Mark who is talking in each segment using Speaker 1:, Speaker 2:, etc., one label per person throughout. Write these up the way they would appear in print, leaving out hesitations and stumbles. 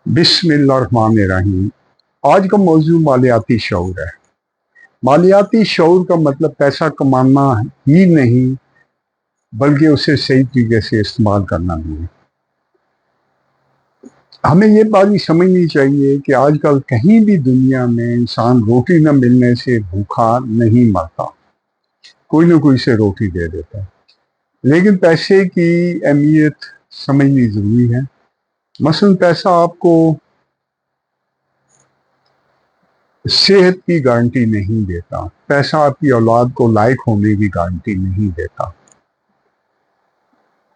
Speaker 1: بسم اللہ الرحمن الرحیم۔ آج کا موضوع مالیاتی شعور ہے۔ مالیاتی شعور کا مطلب پیسہ کمانا ہی نہیں بلکہ اسے صحیح طریقے سے استعمال کرنا بھی ہے۔ ہمیں یہ بات بھی سمجھنی چاہیے کہ آج کل کہیں بھی دنیا میں انسان روٹی نہ ملنے سے بھوکا نہیں مرتا، کوئی نہ کوئی سے روٹی دے دیتا ہے، لیکن پیسے کی اہمیت سمجھنی ضروری ہے۔ مثلا پیسہ آپ کو صحت کی گارنٹی نہیں دیتا، پیسہ آپ کی اولاد کو لائق ہونے کی گارنٹی نہیں دیتا،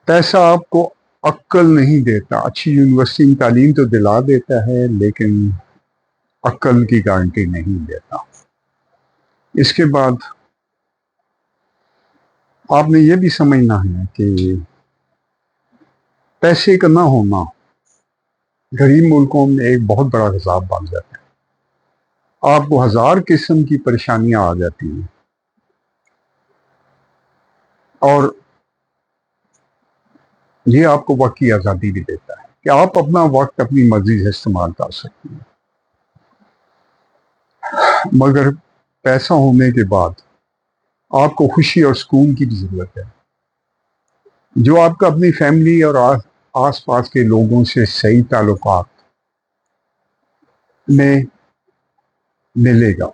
Speaker 1: پیسہ آپ کو عقل نہیں دیتا۔ اچھی یونیورسٹی میں تعلیم تو دلا دیتا ہے لیکن عقل کی گارنٹی نہیں دیتا۔ اس کے بعد آپ نے یہ بھی سمجھنا ہے کہ پیسے کا نہ ہونا غریب ملکوں میں ایک بہت بڑا عذاب بن جاتا ہے۔ آپ کو ہزار قسم کی پریشانیاں آ جاتی ہیں اور یہ آپ کو وقت کی آزادی بھی دیتا ہے کہ آپ اپنا وقت اپنی مرضی سے استعمال کر سکتے ہیں، مگر پیسہ ہونے کے بعد آپ کو خوشی اور سکون کی بھی ضرورت ہے، جو آپ کا اپنی فیملی اور آس پاس کے لوگوں سے صحیح تعلقات میں ملے گا۔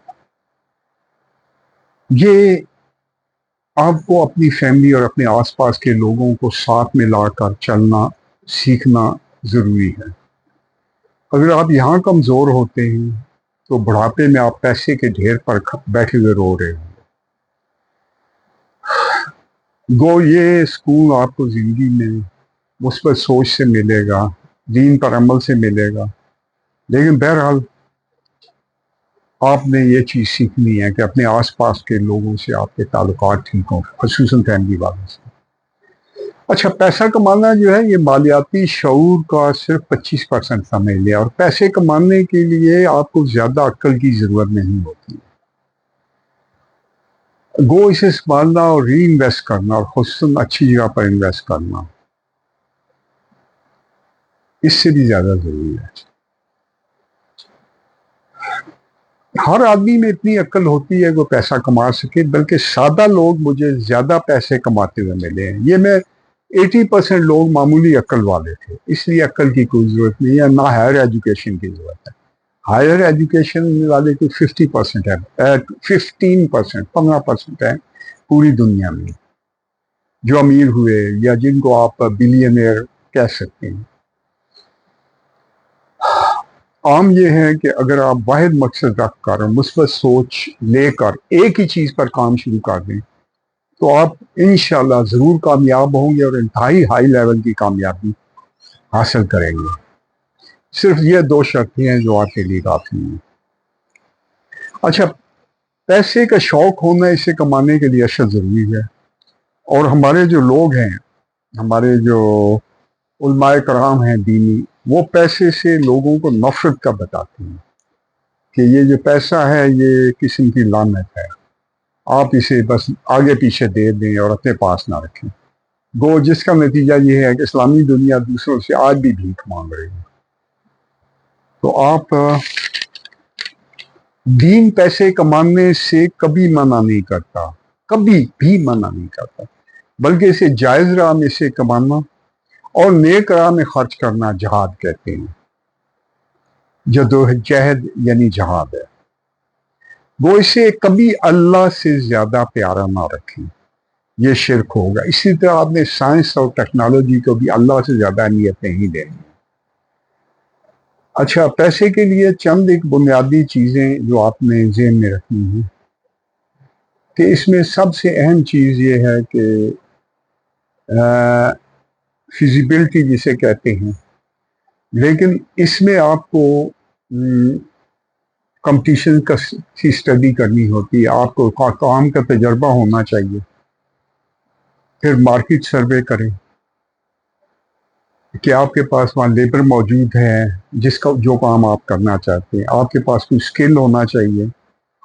Speaker 1: یہ آپ کو اپنی فیملی اور اپنے آس پاس کے لوگوں کو ساتھ میں لا کر چلنا سیکھنا ضروری ہے۔ اگر آپ یہاں کمزور ہوتے ہیں تو بڑھاپے میں آپ پیسے کے ڈھیر پر بیٹھے ہوئے رو رہے ہیں۔ گو یہ سکون آپ کو زندگی میں مثبت سوچ سے ملے گا، دین پر عمل سے ملے گا، لیکن بہرحال آپ نے یہ چیز سیکھنی ہے کہ اپنے آس پاس کے لوگوں سے آپ کے تعلقات ٹھیک ہوں، خصوصاً فیملی والوں سے۔ اچھا، پیسہ کمانا جو ہے یہ مالیاتی شعور کا صرف 25% سمجھ لیا، اور پیسے کمانے کے لیے آپ کو زیادہ عقل کی ضرورت نہیں ہوتی۔ گو اسے سنبھالنا اور ری انویسٹ کرنا اور خصوصاً اچھی جگہ پر انویسٹ کرنا اس سے بھی زیادہ ضروری ہے۔ ہر آدمی میں اتنی عقل ہوتی ہے کہ وہ پیسہ کما سکے، بلکہ سادہ لوگ مجھے زیادہ پیسے کماتے ہوئے ملے ہیں۔ یہ میں 80% لوگ معمولی عقل والے تھے، اس لیے عقل کی کوئی ضرورت نہیں ہے، نہ ہائر ایجوکیشن کی ضرورت ہے۔ ہائر ایجوکیشن والے کو 50% ہے، 15% ہے پوری دنیا میں جو امیر ہوئے یا جن کو آپ بلینئر کہہ سکتے ہیں۔ عام یہ ہے کہ اگر آپ واحد مقصد رکھ کر مثبت سوچ لے کر ایک ہی چیز پر کام شروع کر دیں تو آپ انشاءاللہ ضرور کامیاب ہوں گے اور انتہائی ہائی لیول کی کامیابی حاصل کریں گے۔ صرف یہ 2 شرطیں ہیں جو آپ کے لیے کافی ہیں۔ اچھا، پیسے کا شوق ہونا اسے کمانے کے لیے اشد ضروری ہے، اور ہمارے جو لوگ ہیں، ہمارے جو علماء کرام ہیں دینی، وہ پیسے سے لوگوں کو نفرت کا بتاتے ہیں کہ یہ جو پیسہ ہے یہ قسم کی لعنت ہے، آپ اسے بس آگے پیچھے دے دیں اور اپنے پاس نہ رکھیں۔ گو جس کا نتیجہ یہ ہے کہ اسلامی دنیا دوسروں سے آج بھی بھیک مانگ رہی ہے۔ تو آپ دین پیسے کمانے سے کبھی منع نہیں کرتا، کبھی بھی منع نہیں کرتا، بلکہ اسے جائز راہ میں سے کمانا اور نیک راہ میں خرچ کرنا جہاد کہتے ہیں۔ جدوجہد یعنی جہاد ہے۔ وہ اسے کبھی اللہ سے زیادہ پیارا نہ رکھیں، یہ شرک ہوگا۔ اسی طرح آپ نے سائنس اور ٹیکنالوجی کو بھی اللہ سے زیادہ اہمیت نہیں دینی۔ اچھا، پیسے کے لیے چند ایک بنیادی چیزیں جو آپ نے ذہن میں رکھنی ہیں کہ اس میں سب سے اہم چیز یہ ہے کہ فیزیبلٹی جسے کہتے ہیں، لیکن اس میں آپ کو کمپٹیشن کی اسٹڈی کرنی ہوتی ہے، آپ کو کام کا تجربہ ہونا چاہیے، پھر مارکیٹ سروے کریں کہ آپ کے پاس وہاں لیبر موجود ہے جو کام آپ کرنا چاہتے ہیں، آپ کے پاس کوئی سکل ہونا چاہیے،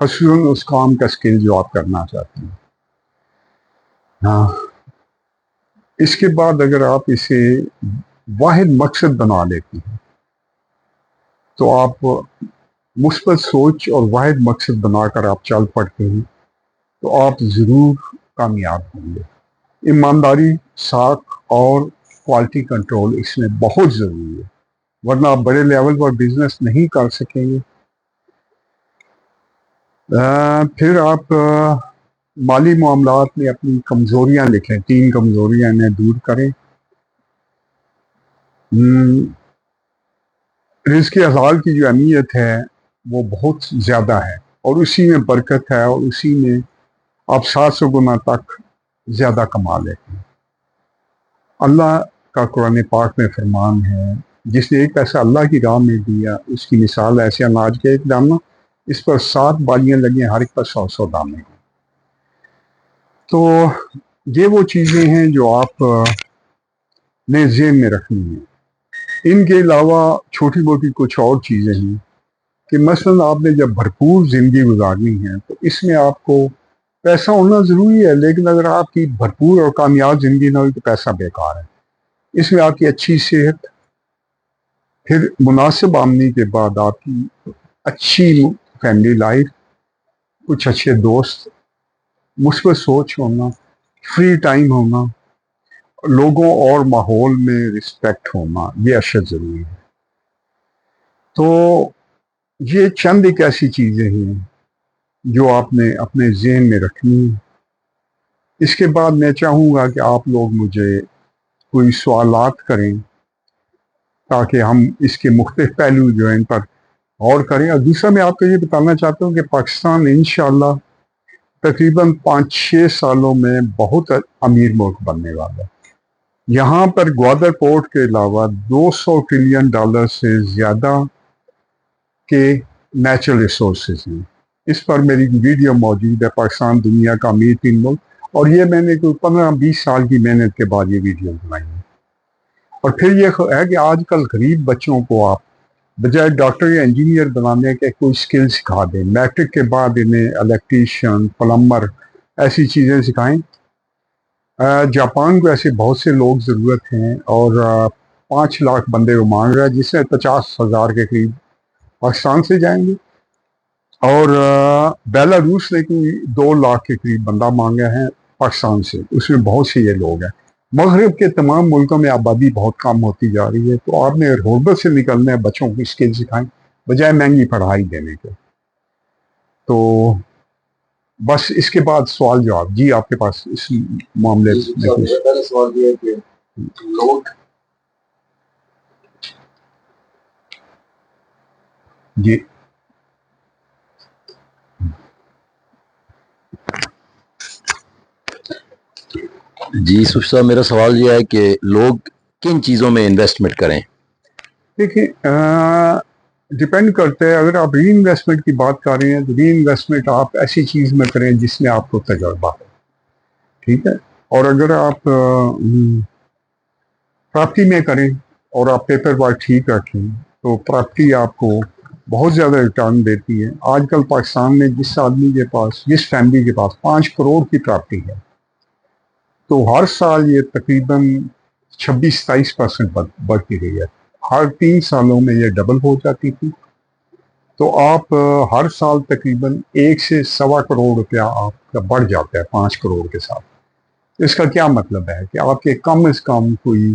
Speaker 1: خصوصاً اس کام کا سکل جو آپ کرنا چاہتے ہیں۔ ہاں، اس کے بعد اگر آپ اسے واحد مقصد بنا لیتے ہیں تو آپ مثبت سوچ اور واحد مقصد بنا کر آپ چل پڑتے ہیں تو آپ ضرور کامیاب ہوں گے۔ ایمانداری، ساکھ اور کوالٹی کنٹرول اس میں بہت ضروری ہے، ورنہ آپ بڑے لیول پر بزنس نہیں کر سکیں گے۔ پھر آپ مالی معاملات میں اپنی کمزوریاں لکھیں، 3 کمزوریاں انہیں دور کریں۔ رزق حلال کی جو اہمیت ہے وہ بہت زیادہ ہے، اور اسی میں برکت ہے، اور اسی میں آپ 700 گنا تک زیادہ کما لیتے ہیں۔ اللہ کا قرآن پاک میں فرمان ہے، جس نے ایک پیسہ اللہ کی راہ میں دیا، اس کی مثال ایسے اناج کے ایک دانہ، اس پر 7 بالیاں لگیں، ہر ایک پر 100 دانے۔ تو یہ وہ چیزیں ہیں جو آپ نے ذہن میں رکھنی ہیں۔ ان کے علاوہ چھوٹی موٹی کچھ اور چیزیں ہیں کہ مثلا آپ نے جب بھرپور زندگی گزارنی ہے تو اس میں آپ کو پیسہ ہونا ضروری ہے، لیکن اگر آپ کی بھرپور اور کامیاب زندگی نہ ہوئی تو پیسہ بیکار ہے۔ اس میں آپ کی اچھی صحت، پھر مناسب آمدنی کے بعد آپ کی اچھی فیملی لائف، کچھ اچھے دوست، مثبت سوچ ہونا، فری ٹائم ہونا، لوگوں اور ماحول میں رسپیکٹ ہونا، یہ اشد ضروری ہے۔ تو یہ چند ایک ایسی چیزیں ہیں جو آپ نے اپنے ذہن میں رکھنی ہیں۔ اس کے بعد میں چاہوں گا کہ آپ لوگ مجھے کوئی سوالات کریں تاکہ ہم اس کے مختلف پہلو جو ہیں ان پر غور کریں۔ اور دوسرا میں آپ کو یہ بتانا چاہتا ہوں کہ پاکستان انشاءاللہ تقریباً 5-6 سالوں میں بہت امیر ملک بننے والا ہے۔ یہاں پر گوادر پورٹ کے علاوہ $200 ٹریلین سے زیادہ کے نیچرل ریسورسز ہیں۔ اس پر میری ویڈیو موجود ہے، پاکستان دنیا کا امیر 3 ملک، اور یہ میں نے کوئی 15-20 سال کی محنت کے بعد یہ ویڈیو بنائی ہے۔ اور پھر یہ ہے کہ آج کل غریب بچوں کو آپ بجائے ڈاکٹر یا انجینئر بنانے کے کوئی سکل سکھا دیں، میٹرک کے بعد انہیں الیکٹریشین، پلمبر، ایسی چیزیں سکھائیں۔ جاپان کو ایسے بہت سے لوگ ضرورت ہیں، اور 5 لاکھ بندے وہ مانگ رہا ہے، جس میں 50,000 کے قریب پاکستان سے جائیں گے، اور بیلاروس نے کوئی 2 لاکھ کے قریب بندہ مانگا ہے پاکستان سے، اس میں بہت سے یہ لوگ ہیں۔ مغرب کے تمام ملکوں میں آبادی بہت کم ہوتی جا رہی ہے، تو آپ نے غربت سے نکلنا ہے، بچوں کو اسکل سکھائیں بجائے مہنگی پڑھائی دینے کے۔ تو بس اس کے بعد سوال جواب۔ جی آپ کے پاس اس معاملے میں کچھ؟
Speaker 2: پہلا سوال یہ ہے کہ لوگ
Speaker 1: جی
Speaker 2: جی یوسف صاحب، میرا سوال یہ ہے کہ لوگ کن چیزوں میں انویسٹمنٹ کریں؟
Speaker 1: دیکھیں، ڈپینڈ کرتا ہے۔ اگر آپ ری انویسٹمنٹ کی بات کر رہے ہیں تو ری انویسٹمنٹ آپ ایسی چیز میں کریں جس میں آپ کو تجربہ ہے، ٹھیک ہے۔ اور اگر آپ پراپرٹی میں کریں اور آپ پیپر ورک ٹھیک رکھیں تو پراپرٹی آپ کو بہت زیادہ ریٹرن دیتی ہے۔ آج کل پاکستان میں جس آدمی کے پاس، جس فیملی کے پاس 5 کروڑ کی پراپرٹی ہے، تو ہر سال یہ تقریباً 26-27% بڑھتی رہی ہے۔ ہر 3 سالوں میں یہ ڈبل ہو جاتی تھی، تو آپ ہر سال تقریباً 1 سے 1.25 کروڑ روپیہ آپ کا بڑھ جاتا ہے 5 کروڑ کے ساتھ۔ اس کا کیا مطلب ہے کہ آپ کے کم از کم کوئی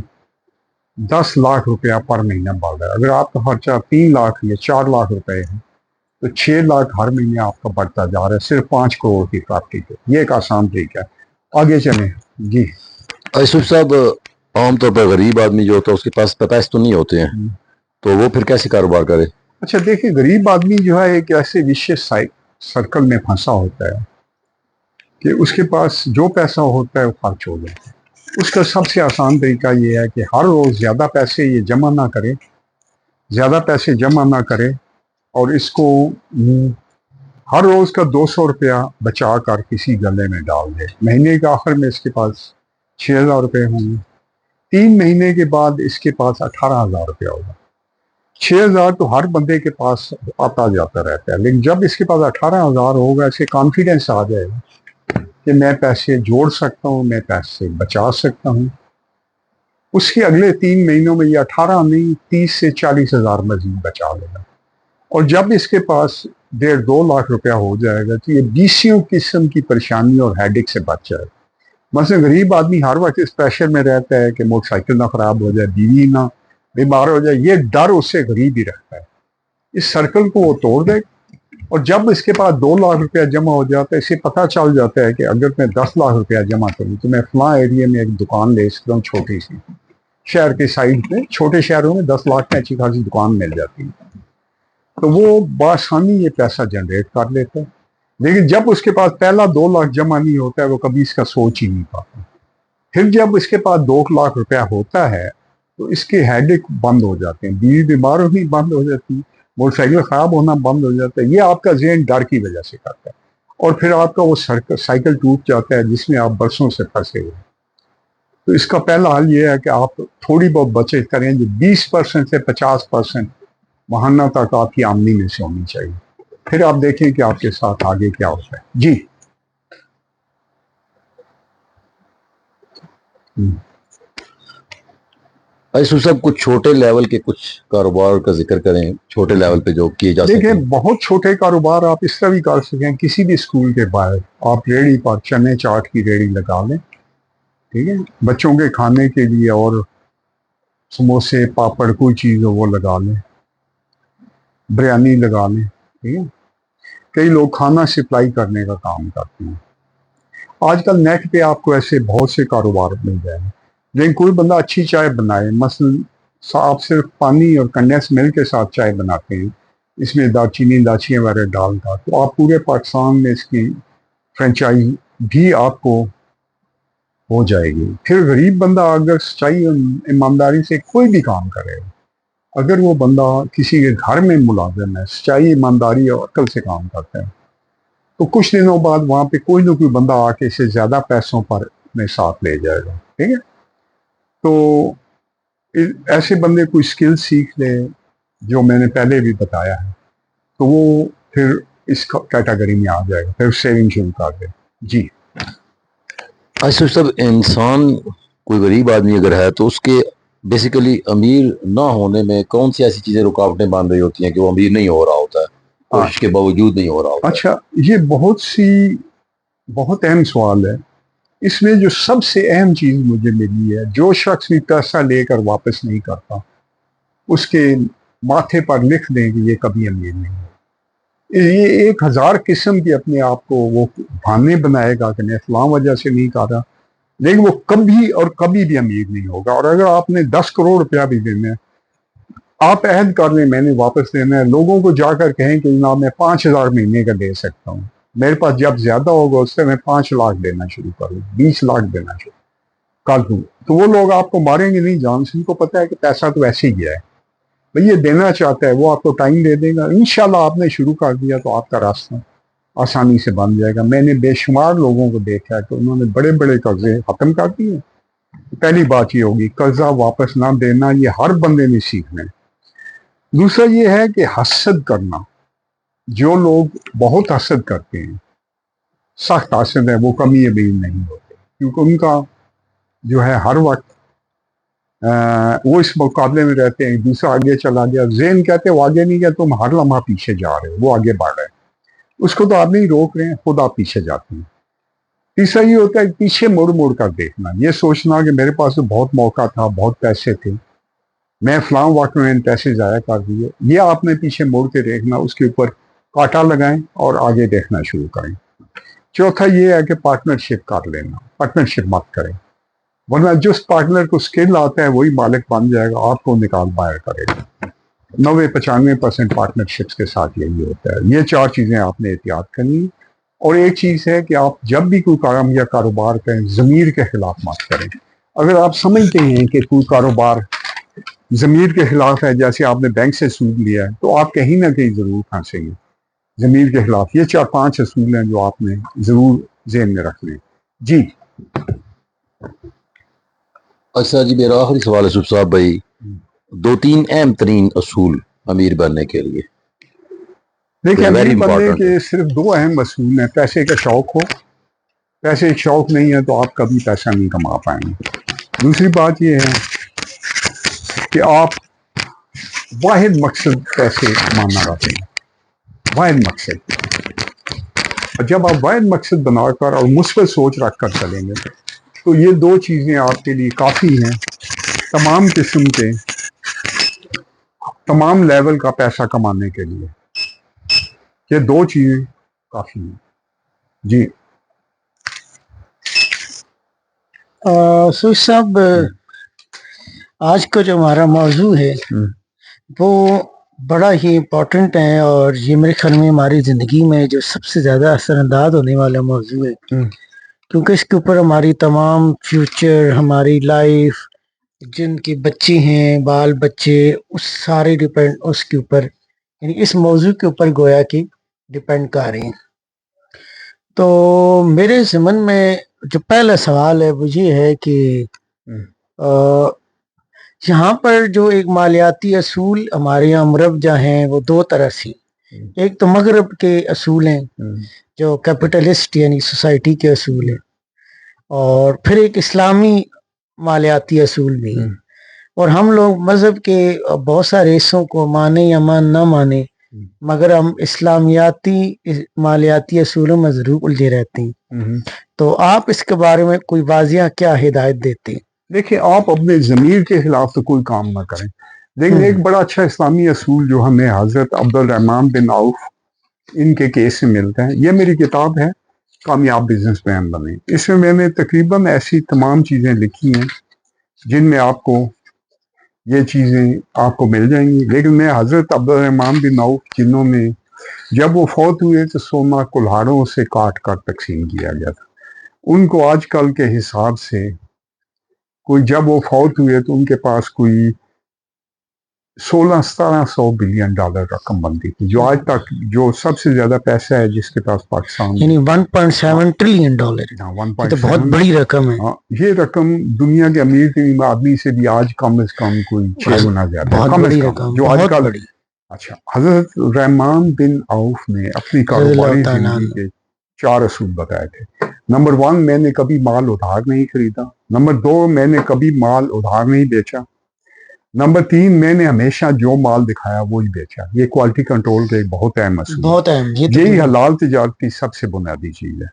Speaker 1: 10 لاکھ روپیہ پر مہینہ بڑھ رہا ہے۔ اگر آپ کا خرچہ 3 لاکھ یا 4 لاکھ روپے ہے تو 6 لاکھ ہر مہینے آپ کا بڑھتا جا رہا ہے، صرف 5 کروڑ کی پراپرٹی پہ۔ یہ ایک آسان طریقہ ہے۔ آگے چلیں جی۔
Speaker 2: یوسف صاحب، عام طور پر غریب آدمی جو ہوتا ہے اس کے پاس پیسے تو نہیں ہوتے ہیں، تو وہ پھر کیسے کاروبار کرے؟
Speaker 1: اچھا دیکھیں، غریب آدمی جو ہے ایک ایسے وشیس سرکل میں پھنسا ہوتا ہے کہ اس کے پاس جو پیسہ ہوتا ہے وہ خرچ ہو جاتا ہے۔ اس کا سب سے آسان طریقہ یہ ہے کہ ہر روز زیادہ پیسے یہ جمع نہ کرے، زیادہ پیسے جمع نہ کرے، اور اس کو ہر روز کا 200 روپیہ بچا کر کسی گلے میں ڈال دے۔ مہینے کے آخر میں اس کے پاس 6,000 روپے ہوں گے، 3 مہینے کے بعد اس کے پاس 18,000 روپیہ ہوگا۔ 6,000 تو ہر بندے کے پاس آتا جاتا رہتا ہے، لیکن جب اس کے پاس 18,000 ہوگا، اسے کانفیڈنس آ جائے گا کہ میں پیسے جوڑ سکتا ہوں، میں پیسے بچا سکتا ہوں۔ اس کے اگلے 3 مہینوں میں یہ 18 نہیں، 30 سے 40,000 مزید بچا لے گا۔ اور جب اس کے پاس 1.5-2 لاکھ روپیہ ہو جائے گا تو یہ 20 قسم کی پریشانی اور ہیڈک سے بچ جائے گا. مثلا غریب آدمی ہر وقت اس پریشر میں رہتا ہے کہ موٹر سائیکل نہ خراب ہو جائے، بیوی نہ بیمار ہو جائے، یہ ڈر اس سے غریب ہی رہتا ہے. اس سرکل کو وہ توڑ دے، اور جب اس کے پاس 2 لاکھ روپیہ جمع ہو جاتا ہے، اسے پتہ چل جاتا ہے کہ اگر میں 10 لاکھ روپیہ جمع کروں تو میں فلاں ایریے میں ایک دکان لے سکتا ہوں، چھوٹی سی شہر کے سائڈ میں. چھوٹے شہروں میں 10 لاکھ میں اچھی خاصی دکان مل جاتی ہے، تو وہ بآسانی یہ پیسہ جنریٹ کر لیتا ہے. لیکن جب اس کے پاس پہلا 2 لاکھ جمع نہیں ہوتا ہے، وہ کبھی اس کا سوچ ہی نہیں پاتا. پھر جب اس کے پاس 2 لاکھ روپیہ ہوتا ہے تو اس کے ہیڈک بند ہو جاتے ہیں، بیوی بیمار ہونی بند ہو جاتی ہے، موٹر سائیکل خراب ہونا بند ہو جاتا ہے. یہ آپ کا ذہن ڈر کی وجہ سے کرتا ہے، اور پھر آپ کا وہ سائیکل ٹوٹ جاتا ہے جس میں آپ برسوں سے پھنسے ہوئے. تو اس کا پہلا حل یہ ہے کہ آپ تھوڑی بہت بچت کریں، جو 20% سے 50% ماہانہ تک آپ کی آمدنی میں سے ہونی چاہیے. پھر آپ دیکھیں کہ آپ کے ساتھ آگے کیا ہوتا ہے. جی.
Speaker 2: ایسے سب کچھ چھوٹے لیول کے کچھ کاروبار کا ذکر کریں، چھوٹے لیول پہ جو کیے جا سکتے
Speaker 1: دیکھیں،
Speaker 2: ہیں.
Speaker 1: بہت چھوٹے کاروبار آپ اس طرح بھی کر سکیں. کسی بھی اسکول کے باہر آپ ریڑھی پر چنے چاٹ کی ریڑھی لگا لیں، ٹھیک ہے، بچوں کے کھانے کے لیے، اور سموسے پاپڑ کوئی چیز ہو وہ لگا لیں، بریانی لگا لیں، ٹھیک ہے. کئی لوگ کھانا سپلائی کرنے کا کام کرتے ہیں. آج کل نیٹ پہ آپ کو ایسے بہت سے کاروبار مل جائیں گے. لیکن کوئی بندہ اچھی چائے بنائے، مثلا آپ صرف پانی اور کنڈینس ملک کے ساتھ چائے بناتے ہیں، اس میں دارچینی لاچیاں وغیرہ ڈال کر، تو آپ پورے پاکستان میں اس کی فرینچائز بھی آپ کو ہو جائے گی. پھر غریب بندہ اگر سچائی اور ایمانداری سے کوئی بھی کام کرے، اگر وہ بندہ کسی کے گھر میں ملازم ہے، سچائی ایمانداری اور عقل سے کام کرتا ہے، تو کچھ دنوں بعد وہاں پہ کوئی نہ کوئی بندہ آ کے اسے زیادہ پیسوں پر اپنے ساتھ لے جائے گا. ٹھیک ہے. تو ایسے بندے کوئی اسکل سیکھ لے جو میں نے پہلے بھی بتایا ہے، تو وہ پھر اس کیٹیگری میں آ جائے گا، پھر سیونگ شروع کر دے. جی.
Speaker 2: ایسے سب انسان کوئی غریب آدمی اگر ہے تو اس کے بیسیکلی امیر نہ ہونے میں کون سی ایسی چیزیں رکاوٹیں باندھ رہی ہوتی ہیں کہ وہ امیر نہیں ہو رہا ہوتا ہے، کوشش کے باوجود نہیں ہو رہا ہوتا ہے؟
Speaker 1: اچھا، یہ بہت اہم سوال ہے. اس میں جو سب سے اہم چیز مجھے ملی ہے، جو شخص بھی پیسہ لے کر واپس نہیں کرتا، اس کے ماتھے پر لکھ دیں کہ یہ کبھی امیر نہیں ہے. یہ 1000 قسم کی اپنے آپ کو وہ بہانے بنائے گا کہ میں فلاں وجہ سے نہیں کر رہا، لیکن وہ کبھی اور کبھی بھی امیر نہیں ہوگا. اور اگر آپ نے 10 کروڑ روپیہ بھی دینا ہے، آپ عہد کر لیں میں نے واپس دینا ہے، لوگوں کو جا کر کہیں کہ جناب میں 5000 مہینے کا دے سکتا ہوں، میرے پاس جب زیادہ ہوگا اس سے میں 5 لاکھ دینا شروع کروں، 20 لاکھ دینا شروع کر دوں، تو وہ لوگ آپ کو ماریں گے نہیں جان سے. ان کو پتہ ہے کہ پیسہ تو ایسے ہی گیا ہے، بھئی یہ دینا چاہتا ہے، وہ آپ کو ٹائم دے دے گا. انشاءاللہ آپ نے شروع کر دیا تو آپ کا راستہ آسانی سے بن جائے گا. میں نے بے شمار لوگوں کو دیکھا ہے کہ انہوں نے بڑے بڑے قرضے ختم کر دیے. پہلی بات یہ ہوگی قرضہ واپس نہ دینا، یہ ہر بندے نے سیکھنا ہے. دوسرا یہ ہے کہ حسد کرنا. جو لوگ بہت حسد کرتے ہیں، سخت حسد ہے، وہ کمی امیر نہیں ہوتے، کیونکہ ان کا جو ہے ہر وقت وہ اس مقابلے میں رہتے ہیں. دوسرا آگے چلا گیا، ذہن کہتے ہیں وہ آگے نہیں گیا، تم ہر لمحہ پیچھے جا رہے ہو، وہ آگے بڑھ رہے ہیں، اس کو تو آپ نہیں روک رہے ہیں، خود آپ پیچھے جاتے ہیں. تیسرا یہ ہوتا ہے کہ پیچھے مڑ مڑ کر دیکھنا، یہ سوچنا کہ میرے پاس تو بہت موقع تھا، بہت پیسے تھے، میں فلاں وقت میں پیسے ضائع کر دیے. یہ آپ نے پیچھے موڑ کے دیکھنا، اس کے اوپر کاٹا لگائیں اور آگے دیکھنا شروع کریں. چوتھا یہ ہے کہ پارٹنرشپ کر لینا، پارٹنرشپ مت کریں، ورنہ جس پارٹنر کو اسکل آتا ہے وہی مالک بن جائے گا، آپ کو نکال باہر کرے گا. 90-95% پارٹنرشپس کے ساتھ یہی ہوتا ہے. یہ 4 چیزیں آپ نے احتیاط کرنی. اور ایک چیز ہے کہ آپ جب بھی کوئی کام یا کاروبار کریں، ضمیر کے خلاف مت کریں. اگر آپ سمجھتے ہیں کہ کوئی کاروبار ضمیر کے خلاف ہے، جیسے آپ نے بینک سے سود لیا ہے، تو آپ کہیں نہ کہیں ضرور پھنسیں گے ضمیر کے خلاف. یہ 4-5 اصول ہیں جو آپ نے ضرور ذہن میں رکھنے. جی.
Speaker 2: اچھا جی، میرا آخری سوال ہے صاحب بھائی، 2-3 اہم ترین اصول امیر بننے کے لیے.
Speaker 1: دیکھیں،
Speaker 2: ویری
Speaker 1: امیر بننے
Speaker 2: امپورٹنٹ.
Speaker 1: کے صرف 2 اہم اصول ہیں. پیسے کا شوق ہو، پیسے ایک شوق نہیں ہے تو آپ کبھی پیسہ نہیں کما پائیں گے. دوسری بات یہ ہے کہ آپ واحد مقصد پیسے کمانا رہتے ہیں، واحد مقصد. اور جب آپ واحد مقصد بنا کر اور مثبت سوچ رکھ کر چلیں گے تو یہ دو چیزیں آپ کے لیے کافی ہیں تمام قسم کے تمام لیول کا پیسہ کمانے کے لیے. یہ دو چیزیں کافی ہیں. جی
Speaker 3: سوئی صاحب، آج کا جو ہمارا موضوع ہے وہ بڑا ہی امپورٹنٹ ہے، اور یہ میرے خیال میں ہماری زندگی میں جو سب سے زیادہ اثر انداز ہونے والا موضوع ہے، کیونکہ اس کے اوپر ہماری تمام فیوچر، ہماری لائف، جن کے بچے ہیں، بال بچے، اس سارے ڈیپینڈ اس کے اوپر، یعنی اس موضوع کے اوپر گویا کہ ڈیپینڈ کر رہے ہیں. تو میرے ذہن میں جو پہلا سوال ہے وہ یہ ہے کہ یہاں پر جو ایک مالیاتی اصول ہمارے یہاں مربجہ ہیں وہ دو طرح سے. ایک تو مغرب کے اصول ہیں جو کیپٹلسٹ یعنی سوسائٹی کے اصول ہیں، اور پھر ایک اسلامی مالیاتی اصول بھی ہیں. اور ہم لوگ مذہب کے بہت سارے حصوں کو مانیں یا نہ مانیں، مگر ہم اسلامیاتی مالیاتی اصولوں میں ضرور الجھے رہتے ہیں. تو آپ اس کے بارے میں کوئی واضح کیا ہدایت دیتے ہیں؟
Speaker 1: دیکھیں، آپ اپنے ضمیر کے خلاف تو کوئی کام نہ کریں، لیکن ایک بڑا اچھا اسلامی اصول جو ہمیں حضرت عبد الرحمن بن عوف ان کے کیس سے ملتا ہے، یہ میری کتاب ہے کامیاب بزنس مین بنے. اس میں میں نے تقریباً ایسی تمام چیزیں لکھی ہیں جن میں آپ کو یہ چیزیں آپ کو مل جائیں گی. لیکن میں حضرت عبد الرحمن بن عوف جنہوں نے جب وہ فوت ہوئے تو سونا کلہاڑوں سے کاٹ کر تقسیم کیا گیا تھا، ان کو آج کل کے حساب سے کوئی جب وہ فوت ہوئے تو ان کے پاس کوئی 1600-1700 بلین ڈالر رقم بنتی تھی، جو آج تک جو سب سے زیادہ پیسہ ہے جس کے پاس پاکستان
Speaker 3: یعنی 1.7 ٹریلین ڈالر، یہ تو بہت بڑی رقم ہے.
Speaker 1: یہ رقم دنیا کے امیر ترین آدمی سے بھی آج کم از کم کوئی 6 گنا زیادہ ہے،
Speaker 3: بہت
Speaker 1: کم از
Speaker 3: بڑی
Speaker 1: کم
Speaker 3: رقم،
Speaker 1: جو آج
Speaker 3: بہت
Speaker 1: کل.
Speaker 3: بڑی.
Speaker 1: اچھا، حضرت رحمان بن عوف نے اپنی کاروباری زندگی کے 4 اصول بتائے تھے. نمبر 1، میں نے کبھی مال ادھار نہیں خریدا. نمبر 2، میں نے کبھی مال ادھار نہیں بیچا. نمبر 3، میں نے ہمیشہ جو مال دکھایا وہی بیچا. یہ کوالٹی کنٹرول کا ایک بہت اہم اصول ہے،
Speaker 3: بہت اہم،
Speaker 1: یہی حلال تجارت کی سب سے بنیادی چیز ہے.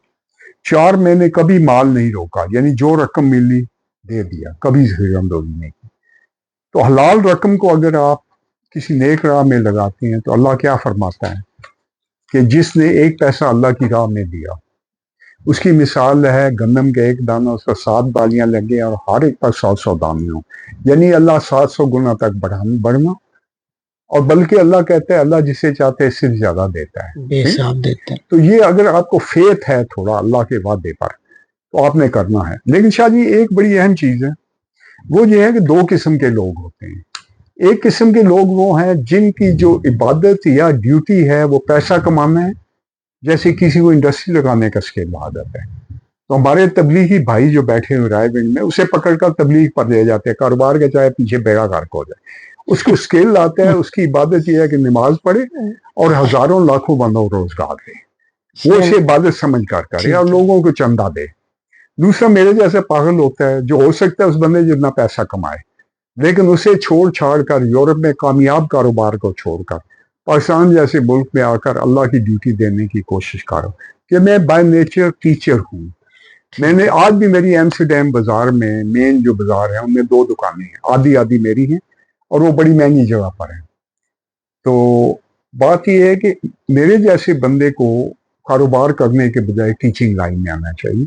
Speaker 1: 4، میں نے کبھی مال نہیں روکا، یعنی جو رقم ملی دے دیا، کبھی زیرمدوزی نہیں کی. تو حلال رقم کو اگر آپ کسی نیک راہ میں لگاتے ہیں تو اللہ کیا فرماتا ہے کہ جس نے 1 پیسہ اللہ کی راہ میں دیا اس کی مثال ہے گندم کے 1 دانہ، اس پر 7 بالیاں لگے اور ہر ایک پر 100 دانے ہوں، یعنی اللہ 700 گنا تک بڑھنا. اور بلکہ اللہ کہتا ہے اللہ جسے چاہتے ہے صرف زیادہ دیتا ہے،
Speaker 3: بے حساب دیتے ہیں.
Speaker 1: تو یہ اگر آپ کو فیتھ ہے تھوڑا اللہ کے وعدے پر تو آپ نے کرنا ہے. لیکن شاہ جی ایک بڑی اہم چیز ہے، وہ یہ ہے کہ 2 قسم کے لوگ ہوتے ہیں. ایک قسم کے لوگ وہ ہیں جن کی جو عبادت یا ڈیوٹی ہے وہ پیسہ کمانا ہے، جیسے کسی کو انڈسٹری لگانے کا اسکیل بہا جاتا ہے. تو ہمارے تبلیغی بھائی جو بیٹھے ہوئے رائے گنج میں، اسے پکڑ کر تبلیغ پر لے جاتے ہیں، کاروبار کے چاہے پیچھے بیڑا غرق ہو جائے، اس کو اسکیل لاتا ہے. اس کی عبادت یہ ہے کہ نماز پڑھے اور ہزاروں لاکھوں بندوں کو روزگار دے، وہ اسے عبادت سمجھ کر کرے اور لوگوں کو چندہ دے. دوسرا میرے جیسے پاگل ہوتا ہے جو ہو سکتا ہے اس بندے جتنا پیسہ کمائے، لیکن اسے چھوڑ چھاڑ کر یورپ میں کامیاب کاروبار کو چھوڑ کر پاکستان جیسے ملک میں آ کر اللہ کی ڈیوٹی دینے کی کوشش کرو. کہ میں بائی نیچر ٹیچر ہوں. میں نے آج بھی میری ایمسٹرڈیم بازار میں مین جو بازار ہے ان میں 2 دکانیں ہیں، آدھی میری ہیں اور وہ بڑی مہنگی جگہ پر ہیں. تو بات یہ ہے کہ میرے جیسے بندے کو کاروبار کرنے کے بجائے ٹیچنگ لائن میں آنا چاہیے،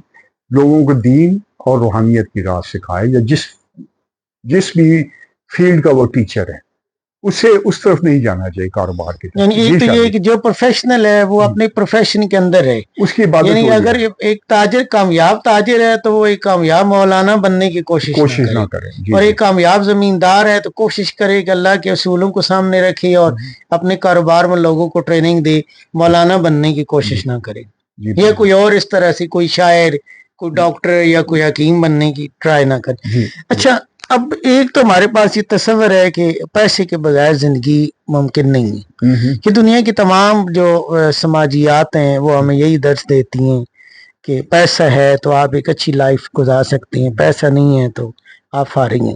Speaker 1: لوگوں کو دین اور روحانیت کی راہ سکھائے، یا جس بھی فیلڈ کا وہ ٹیچر ہے اسے اس طرف نہیں جانا چاہیے کاروبار کی طرف.
Speaker 3: یعنی ایک تو یہ کہ جو پروفیشنل ہے وہ اپنے پروفیشن کے اندر ہے،
Speaker 1: اس کی عبادت
Speaker 3: یعنی
Speaker 1: ہو
Speaker 3: اگر
Speaker 1: جائے.
Speaker 3: ایک تاجر کامیاب تاجر ہے تو وہ ایک کامیاب مولانا بننے کی کوشش
Speaker 1: نہ کرے.
Speaker 3: اور ایک کامیاب زمیندار ہے تو کوشش کرے کہ اللہ کے اصولوں کو سامنے رکھے اور اپنے کاروبار میں لوگوں کو ٹریننگ دے، مولانا بننے کی کوشش نہ کرے. یا کوئی اور اس طرح سے کوئی شاعر، کوئی ڈاکٹر یا کوئی حکیم بننے کی ٹرائی نہ کرے. اچھا، اب ایک تو ہمارے پاس یہ تصور ہے کہ پیسے کے بغیر زندگی ممکن نہیں ہے، کہ دنیا کی تمام جو سماجیات ہیں وہ ہمیں یہی درس دیتی ہیں کہ پیسہ ہے تو آپ ایک اچھی لائف گزار سکتے ہیں، پیسہ نہیں ہے تو آپ فارغ ہیں.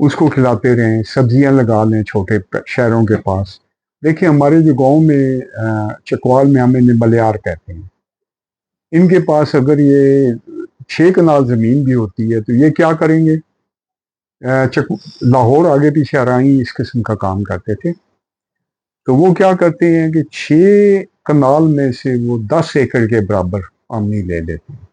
Speaker 1: اس کو کھلاتے رہیں، سبزیاں لگا لیں چھوٹے شہروں کے پاس. دیکھیں ہمارے جو گاؤں میں چکوال میں ہمیں بلیار کہتے ہیں، ان کے پاس اگر یہ 6 کنال زمین بھی ہوتی ہے تو یہ کیا کریں گے؟ لاہور آگے پیچھے آرائیں اس قسم کا کام کرتے تھے. تو وہ کیا کرتے ہیں کہ 6 کنال میں سے وہ 10 ایکڑ کے برابر آمدنی لے لیتے ہیں.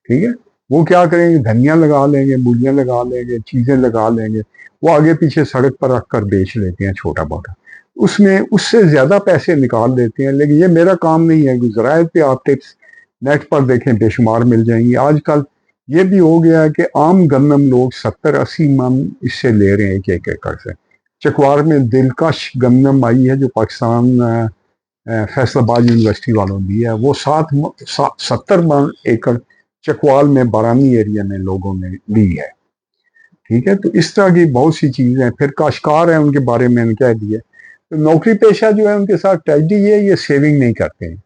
Speaker 1: ٹھیک ہے، وہ کیا کریں گے؟ دھنیا لگا لیں گے، مولیاں لگا لیں گے، چیزیں لگا لیں گے، وہ آگے پیچھے سڑک پر رکھ کر بیچ لیتے ہیں چھوٹا موٹا. اس میں اس سے زیادہ پیسے نکال لیتے ہیں. لیکن یہ میرا کام نہیں ہے. ذرائع پہ آپ ٹپس نیٹ پر دیکھیں، بے شمار مل جائیں گی. آج کل یہ بھی ہو گیا ہے کہ عام گندم لوگ 70-80 من اس سے لے رہے ہیں ایک ایکڑ سے. چکوار میں دلکش گندم آئی ہے جو پاکستان فیصل آباد یونیورسٹی والوں نے دی ہے، وہ 70 من ایکڑ چکوال میں بارانی ایریا میں لوگوں نے لی ہے. ٹھیک ہے، تو اس طرح کی بہت سی چیزیں ہیں. پھر کاشتکار ہیں، ان کے بارے میں نے کہہ دیا. تو نوکری پیشہ جو ہے ان کے ساتھ ٹریجڈی یہ ہے، یہ سیونگ نہیں کرتے ہیں.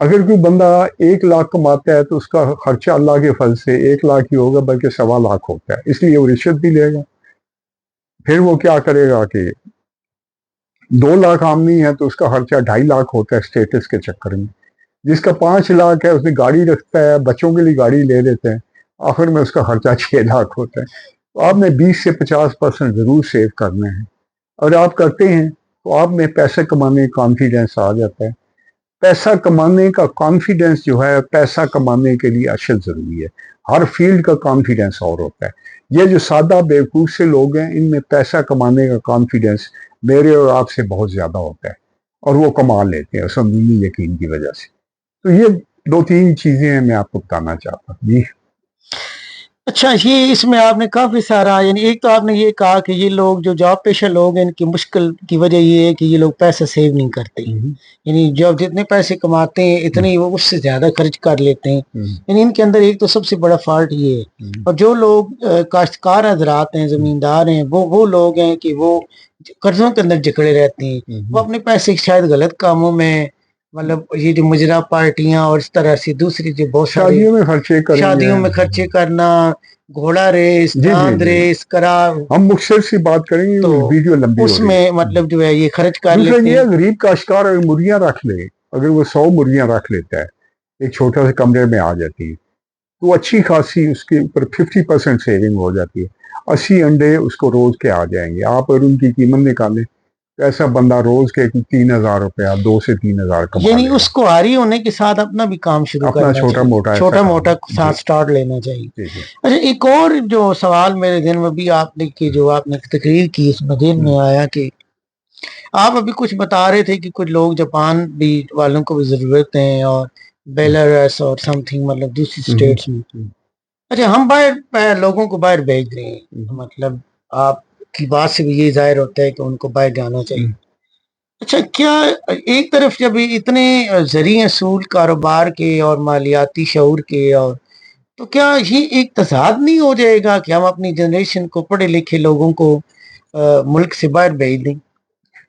Speaker 1: اگر کوئی بندہ 1 لاکھ کماتا ہے تو اس کا خرچہ اللہ کے فضل سے 1 لاکھ ہی ہوگا، بلکہ 1.25 لاکھ ہوتا ہے. اس لیے وہ رشوت بھی لے گا. پھر وہ کیا کرے گا کہ 2 لاکھ آمدنی ہے تو اس کا خرچہ 2.5 لاکھ ہوتا ہے اسٹیٹس کے چکر میں. جس کا 5 لاکھ ہے اس نے گاڑی رکھتا ہے، بچوں کے لیے گاڑی لے لیتے ہیں، آخر میں اس کا خرچہ 6 لاکھ ہوتا ہے. تو آپ نے 20 سے 50% ضرور سیو کرنا ہے. اور آپ کرتے ہیں تو آپ میں پیسہ کمانے کا کانفیڈنس آ جاتا ہے. پیسہ کمانے کا کانفیڈنس جو ہے پیسہ کمانے کے لیے اشد ضروری ہے. ہر فیلڈ کا کانفیڈنس اور ہوتا ہے. یہ جو سادہ بیوقوف سے لوگ ہیں ان میں پیسہ کمانے کا کانفیڈنس میرے اور آپ سے بہت زیادہ ہوتا ہے، اور وہ کما لیتے ہیں سمجھنی یقین کی وجہ سے. تو یہ 2-3 چیزیں ہیں میں آپ کو بتانا چاہتا ہوں. جی
Speaker 3: اچھا، یہ اس میں آپ نے کافی سارا، یعنی ایک تو آپ نے یہ کہا کہ یہ لوگ جو جاب پیشہ لوگ ہیں ان کی مشکل کی وجہ یہ ہے کہ یہ لوگ پیسہ سیو نہیں کرتے. یعنی جب جتنے پیسے کماتے ہیں اتنے وہ اس سے زیادہ خرچ کر لیتے ہیں. یعنی ان کے اندر ایک تو سب سے بڑا فالٹ یہ ہے. اور جو لوگ کاشتکار حضرات ہیں، زمیندار ہیں، وہ لوگ ہیں کہ وہ قرضوں کے اندر جکڑے رہتے ہیں. وہ اپنے پیسے شاید غلط کاموں میں، مطلب یہ جو مجرا پارٹیاں اور اس طرح سے دوسری جو بہت ساری
Speaker 1: شادیوں میں خرچے کریں گے.
Speaker 3: شادیوں میں خرچے کرنا، گھوڑا ریس، چاند ریس کرا،
Speaker 1: ہم مختصر سی بات کریں گے،
Speaker 3: تو
Speaker 1: ویڈیو لمبی
Speaker 3: اس
Speaker 1: ہو رہی
Speaker 3: میں مطلب جو ہے یہ خرچ کر
Speaker 1: دوسرا
Speaker 3: لیتے
Speaker 1: یہ
Speaker 3: ہیں.
Speaker 1: غریب کاشتکار اگر مرغیاں رکھ لے، اگر وہ 100 مرغیاں رکھ لیتا ہے ایک چھوٹا سا کمرے میں آ جاتی ہے تو اچھی خاصی اس کے اوپر 50% سیونگ ہو جاتی ہے. 80 انڈے اس کو روز کے آ جائیں گے. آپ اگر ان کی قیمت نکالیں تو ایسا بندہ روز کے 3,000 روپیہ 2 سے 3,000 کما
Speaker 3: یعنی
Speaker 1: لے گا.
Speaker 3: اس کو آری ہونے کے ساتھ اپنا بھی کام شروع
Speaker 1: اپنا
Speaker 3: کرنا
Speaker 1: چھوٹا
Speaker 3: چاہیے،
Speaker 1: موٹا
Speaker 3: چھوٹا موٹا ساتھ سٹارٹ لینا چاہیے. اچھا، ایک اور جو سوال میرے ذہن میں بھی آپ نے کہ جو آپ نے تقریر کی اس میں ذہن میں آیا کہ آپ ابھی کچھ بتا رہے تھے کہ کچھ لوگ جاپان بھی والوں کو بھی ضرورت ہیں اور بیلاروس اور سم تھنگ مطلب دوسری اسٹیٹس میں. اچھا، ہم باہر لوگوں کو باہر بھیج رہے ہیں، مطلب آپ کی بات سے بھی یہ ظاہر ہوتا ہے کہ ان کو باہر جانا چاہیے. اچھا، کیا ایک طرف جب اتنے ذریعے اصول کاروبار کے اور مالیاتی شعور کے، اور تو کیا یہ ایک تضاد نہیں ہو جائے گا کہ ہم اپنی جنریشن کو، پڑھے لکھے لوگوں کو ملک سے باہر بھیج دیں؟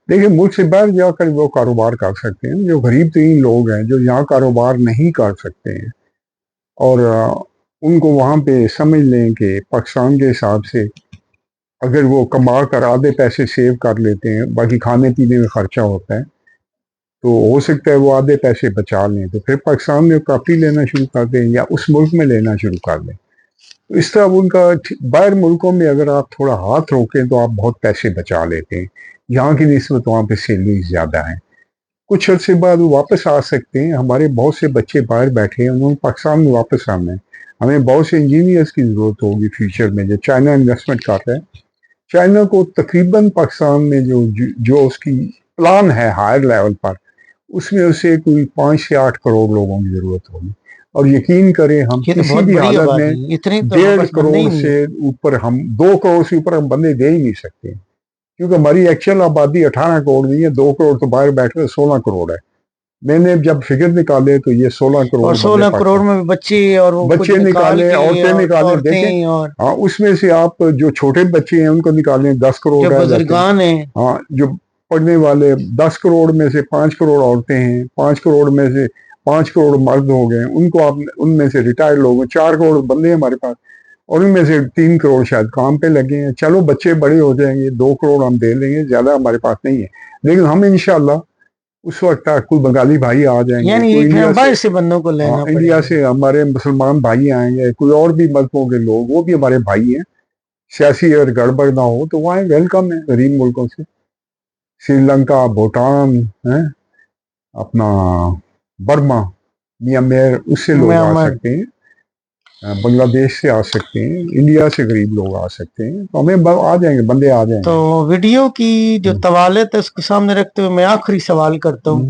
Speaker 1: دیکھیں، ملک سے باہر جا کر وہ کاروبار کر سکتے ہیں. جو غریب ترین لوگ ہیں جو یہاں کاروبار نہیں کر سکتے ہیں، اور ان کو وہاں پہ سمجھ لیں کہ پاکستان کے حساب سے اگر وہ کما کر آدھے پیسے سیو کر لیتے ہیں، باقی کھانے پینے میں خرچہ ہوتا ہے، تو ہو سکتا ہے وہ آدھے پیسے بچا لیں تو پھر پاکستان میں کاپی لینا شروع کر دیں یا اس ملک میں لینا شروع کر دیں. تو اس طرح ان کا باہر ملکوں میں اگر آپ تھوڑا ہاتھ روکیں تو آپ بہت پیسے بچا لیتے ہیں. یہاں کی نسبت وہاں پہ سیلری زیادہ ہیں. کچھ عرصے بعد وہ واپس آ سکتے ہیں. ہمارے بہت سے بچے باہر بیٹھے ہیں، انہوں نے پاکستان میں واپس آنا ہے. ہمیں بہت سے انجینئرس کی ضرورت ہوگی فیوچر میں. جو چائنا انویسٹمنٹ کر رہا ہے، چائنا کو تقریباً پاکستان میں جو اس کی پلان ہے ہائر لیول پر، اس میں اسے کوئی 5 سے 8 کروڑ لوگوں کی ضرورت ہوگی. اور یقین کریں ہم
Speaker 3: یہ تو
Speaker 1: کسی
Speaker 3: بہت
Speaker 1: بھی
Speaker 3: بڑی
Speaker 1: حالت
Speaker 3: آبادی
Speaker 1: میں
Speaker 3: ہے، اتنے تو
Speaker 1: 1.5
Speaker 3: بس بندے
Speaker 1: کروڑ
Speaker 3: ہی نہیں
Speaker 1: سے اوپر ہم 2 کروڑ سے اوپر ہم بندے دے ہی نہیں سکتے، کیونکہ ہماری ایکچوئل آبادی 18 کروڑ نہیں ہے. 2 کروڑ تو باہر بیٹھ کر 16 کروڑ ہے. میں نے جب فگر نکالے تو یہ 16 کروڑ
Speaker 3: اور 16 کروڑ میں بھی بچے اور وہ
Speaker 1: بچے نکالے، عورتیں نکالیں. دیکھیں،
Speaker 3: اور
Speaker 1: ہاں اس میں سے آپ جو چھوٹے بچے ہیں ان کو نکالیں 10 کروڑ
Speaker 3: جو
Speaker 1: رہ جاتے ہیں.
Speaker 3: بزرگان ہیں،
Speaker 1: ہاں، جو پڑھنے والے 10 کروڑ میں سے 5 کروڑ عورتیں ہیں، 5 کروڑ میں سے 5 کروڑ مرد ہو گئے. ان کو آپ ان میں سے ریٹائر لوگ 4 کروڑ بندے ہیں ہمارے پاس. اور ان میں سے 3 کروڑ شاید کام پہ لگے ہیں. چلو بچے بڑے ہو جائیں گے, 2 کروڑ ہم دے لیں گے, زیادہ ہمارے پاس نہیں ہے, لیکن ہم انشاءاللہ اس وقت تک کوئی بنگالی بھائی آ جائیں گے,
Speaker 3: یعنی
Speaker 1: کوئی
Speaker 3: ایک
Speaker 1: انڈیا
Speaker 3: باہر سے بندوں کو لینا پڑے
Speaker 1: انڈیا
Speaker 3: گا.
Speaker 1: سے ہمارے مسلمان بھائی آئیں گے, کوئی اور بھی ملکوں کے لوگ, وہ بھی ہمارے بھائی ہیں. سیاسی اگر گڑبڑ نہ ہو تو وہاں ویلکم ہے غریب ملکوں سے, سری لنکا, بھوٹان, اپنا برما, میانمار, اس سے لوگ آ
Speaker 3: میانمار.
Speaker 1: سکتے ہیں, بنگلہ دیش سے آ سکتے ہیں, انڈیا سے غریب لوگ آ سکتے ہیں, تو ہمیں آ جائیں گے, بندے آ جائیں
Speaker 3: تو
Speaker 1: گے.
Speaker 3: ویڈیو کی جو طوالت ہے اس کو سامنے رکھتے ہوئے میں آخری سوال کرتا ہوں.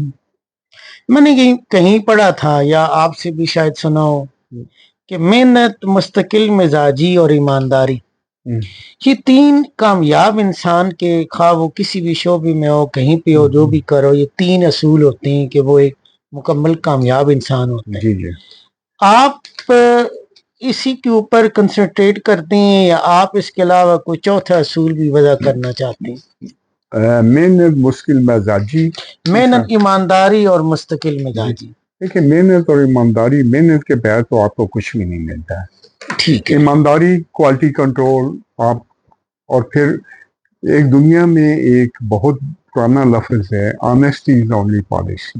Speaker 3: میں نے کہیں پڑھا تھا یا آپ سے بھی شاید سنا ہو کہ محنت, مستقل مزاجی اور ایمانداری, یہ 3 کامیاب انسان کے, خواہ وہ کسی بھی شعبے میں ہو, کہیں پہ ہو, جو بھی کرو, یہ 3 اصول ہوتے ہیں کہ وہ ایک مکمل کامیاب انسان ہوتا ہے.
Speaker 1: جی جی.
Speaker 3: آپ اسی کے اوپر کنسنٹریٹ کرتے ہیں یا آپ اس کے علاوہ کوئی چوتھا اصول بھی وضع کرنا چاہتے ہیں؟
Speaker 1: محنت, مشکل مزاجی,
Speaker 3: محنت, ایمانداری اور مستقل مزاجی.
Speaker 1: دیکھیں محنت اور ایمانداری, محنت کے بغیر تو آپ کو کچھ بھی نہیں ملتا ہے.
Speaker 3: ٹھیک ہے.
Speaker 1: ایمانداری, کوالٹی کنٹرول, آپ, اور پھر ایک دنیا میں ایک بہت پرانا لفظ ہے, honesty is only policy.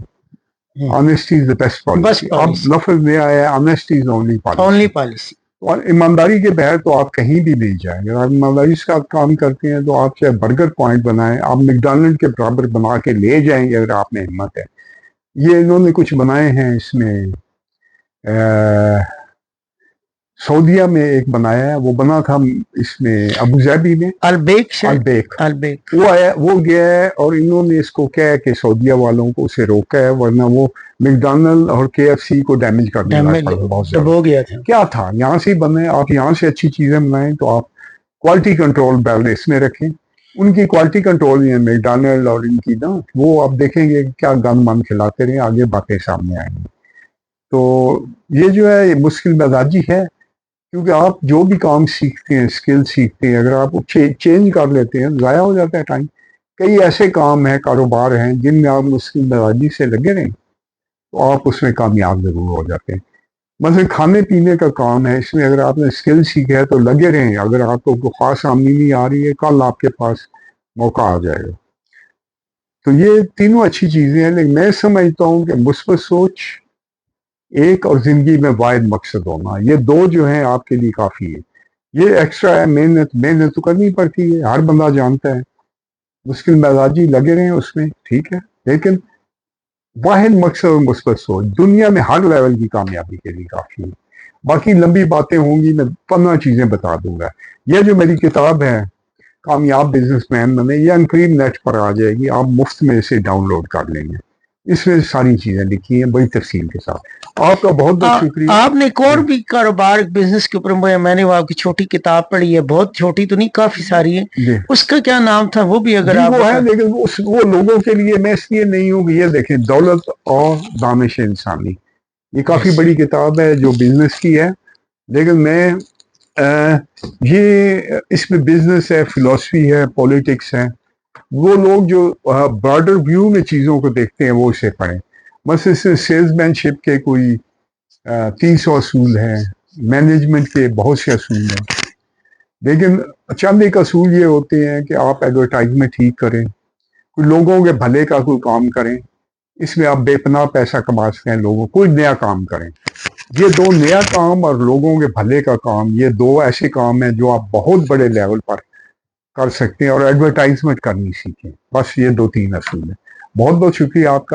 Speaker 1: Honesty is the best policy. اب لفظ نیا آیا ہے, honesty is only
Speaker 3: only
Speaker 1: policy.
Speaker 3: Policy.
Speaker 1: اور ایمانداری کے بغیر تو آپ کہیں بھی نہیں جائیں گے. اگر آپ ایمانداری سے کام کرتے ہیں تو آپ چاہے برگر پوائنٹ بنائیں, آپ میکڈونلڈ کے برابر بنا کے لے جائیں گے اگر آپ میں ہمت ہے. یہ انہوں نے کچھ بنائے ہیں اس میں, سعودیہ میں ایک بنایا ہے, وہ بنا تھا اس میں ابو ظہبی میں, البیک. وہ گیا ہے اور انہوں نے اس کو کیا ہے کہ سعودیہ والوں کو اسے روکا ہے, ورنہ وہ میکڈونلڈ اور KFC کو ڈیمیج کرنے لگ پڑا بہت زیادہ.
Speaker 3: ہو گیا تھا.
Speaker 1: کیا تھا, یہاں سے بنے, آپ یہاں سے اچھی چیزیں بنائیں تو آپ کوالٹی کنٹرول بیلنس میں رکھیں. ان کی کوالٹی کنٹرول نہیں ہے میکڈونلڈ اور ان کی نا, وہ آپ دیکھیں گے کیا گند من کھلاتے رہے, آگے باتیں سامنے آئیں گی. تو یہ جو ہے یہ مشکل مزاجی ہے, کیونکہ آپ جو بھی کام سیکھتے ہیں, اسکل سیکھتے ہیں, اگر آپ چینج کر لیتے ہیں ضائع ہو جاتا ہے ٹائم. کئی ایسے کام ہیں, کاروبار ہیں, جن میں آپ مشکل مزاجی سے لگے رہیں تو آپ اس میں کامیاب ضرور ہو جاتے ہیں. مثلا کھانے پینے کا کام ہے, اس میں اگر آپ نے اسکل سیکھا ہے تو لگے رہیں. اگر آپ کو کوئی خاص آمدنی آ رہی ہے, کل آپ کے پاس موقع آ جائے گا. تو یہ تینوں اچھی چیزیں ہیں, لیکن میں سمجھتا ہوں کہ مثبت سوچ ایک اور زندگی میں واحد مقصد ہونا, یہ 2 جو ہیں آپ کے لیے کافی ہے. یہ ایکسٹرا ہے, محنت تو کرنی پڑتی ہے, ہر بندہ جانتا ہے. مشکل مزاجی لگے رہیں اس میں, ٹھیک ہے, لیکن واحد مقصد اور مثبت سوچ دنیا میں ہر لیول کی کامیابی کے لیے کافی ہے. باقی لمبی باتیں ہوں گی, میں 15 چیزیں بتا دوں گا. یہ جو میری کتاب ہے کامیاب بزنس مین بنے, یہ انقریب نیٹ پر آ جائے گی, آپ مفت میں اسے ڈاؤن لوڈ کر لیں گے. اس میں ساری چیزیں لکھی ہیں بڑی تفصیل کے ساتھ. آپ کا بہت بہت شکریہ.
Speaker 3: آپ نے ایک اور بھی کاروبار بزنس کے اوپر, میں نے وہ آپ کی چھوٹی کتاب پڑھی ہے, بہت چھوٹی تو نہیں, کافی ساری ہے, اس کا کیا نام تھا وہ بھی اگر آپ
Speaker 1: وہ ہے, لیکن وہ لوگوں کے لیے میں اس لیے نہیں ہوں کہ یہ دیکھیں, دولت اور دانش انسانی, یہ کافی بڑی کتاب ہے جو بزنس کی ہے. لیکن میں یہ اس میں بزنس ہے, فلسفی ہے, پولیٹکس ہے. وہ لوگ جو براڈر ویو میں چیزوں کو دیکھتے ہیں وہ اسے پڑھیں. بس اس سے سیلز مین شپ کے کوئی 300 اصول ہیں, مینجمنٹ کے بہت سے اصول ہیں, لیکن چند ایک اصول یہ ہوتے ہیں کہ آپ ایڈورٹائزمنٹ ٹھیک کریں, کوئی لوگوں کے بھلے کا کوئی کام کریں, اس میں آپ بے پناہ پیسہ کما سکتے ہیں. لوگوں کوئی نیا کام کریں. یہ 2 نیا کام اور لوگوں کے بھلے کا کام, یہ 2 ایسے کام ہیں جو آپ بہت بڑے لیول پر کر سکتے ہیں, اور ایڈورٹائزمنٹ کرنی سیکھیں. بس یہ 2-3 اصول ہیں. بہت بہت شکریہ آپ کا.